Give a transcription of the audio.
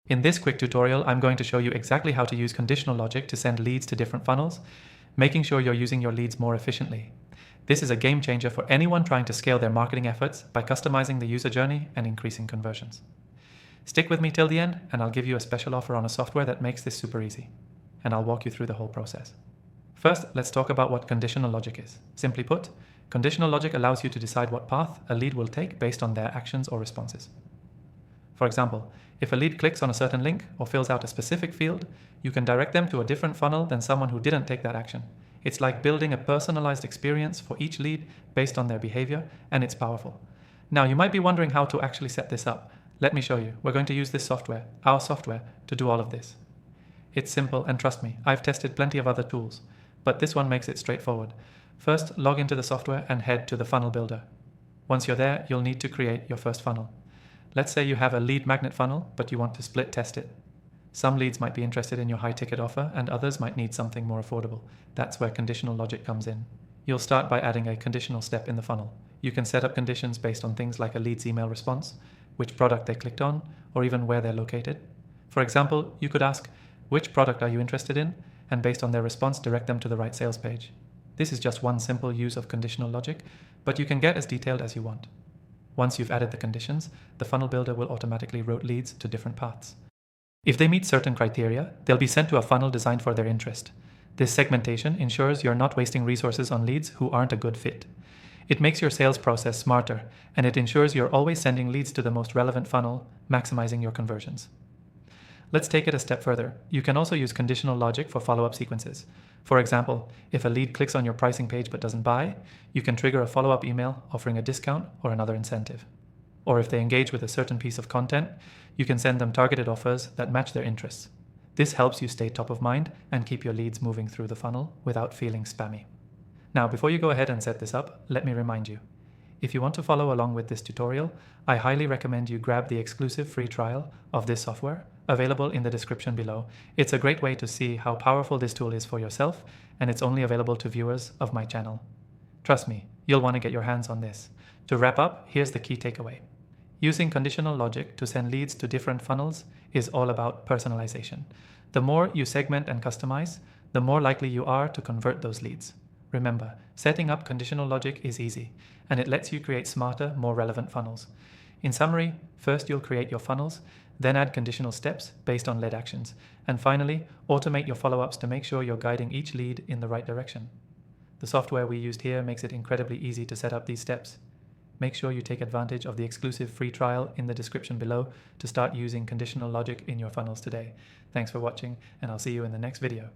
In this quick tutorial, I'm going to show you exactly how to use conditional logic to send leads to different funnels, making sure you're using your leads more efficiently. This is a game changer for anyone trying to scale their marketing efforts by customizing the user journey and increasing conversions. Stick with me till the end, and I'll give you a special offer on a software that makes this super easy. And I'll walk you through the whole process. First, let's talk about what conditional logic is. Simply put, conditional logic allows you to decide what path a lead will take based on their actions or responses. For example, if a lead clicks on a certain link or fills out a specific field, you can direct them to a different funnel than someone who didn't take that action. It's like building a personalized experience for each lead based on their behavior, and it's powerful. Now, you might be wondering how to actually set this up. Let me show you. We're going to use this software, our software, to do all of this. It's simple, and trust me, I've tested plenty of other tools, but this one makes it straightforward. First, log into the software and head to the funnel builder. Once you're there, you'll need to create your first funnel. Let's say you have a lead magnet funnel, but you want to split test it. Some leads might be interested in your high ticket offer, and others might need something more affordable. That's where conditional logic comes in. You'll start by adding a conditional step in the funnel. You can set up conditions based on things like a lead's email response, which product they clicked on, or even where they're located. For example, you could ask, which product are you interested in? And based on their response, direct them to the right sales page. This is just one simple use of conditional logic, but you can get as detailed as you want. Once you've added the conditions, the funnel builder will automatically route leads to different paths. If they meet certain criteria, they'll be sent to a funnel designed for their interest. This segmentation ensures you're not wasting resources on leads who aren't a good fit. It makes your sales process smarter, and it ensures you're always sending leads to the most relevant funnel, maximizing your conversions. Let's take it a step further. You can also use conditional logic for follow-up sequences. For example, if a lead clicks on your pricing page but doesn't buy, you can trigger a follow-up email offering a discount or another incentive. Or if they engage with a certain piece of content, you can send them targeted offers that match their interests. This helps you stay top of mind and keep your leads moving through the funnel without feeling spammy. Now, before you go ahead and set this up, let me remind you. If you want to follow along with this tutorial, I highly recommend you grab the exclusive free trial of this software, available in the description below. It's a great way to see how powerful this tool is for yourself, and it's only available to viewers of my channel. Trust me, you'll want to get your hands on this. To wrap up, here's the key takeaway. Using conditional logic to send leads to different funnels is all about personalization. The more you segment and customize, the more likely you are to convert those leads. Remember, setting up conditional logic is easy, and it lets you create smarter, more relevant funnels. In summary, first you'll create your funnels, then add conditional steps based on lead actions, and finally, automate your follow-ups to make sure you're guiding each lead in the right direction. The software we used here makes it incredibly easy to set up these steps. Make sure you take advantage of the exclusive free trial in the description below to start using conditional logic in your funnels today. Thanks for watching, and I'll see you in the next video.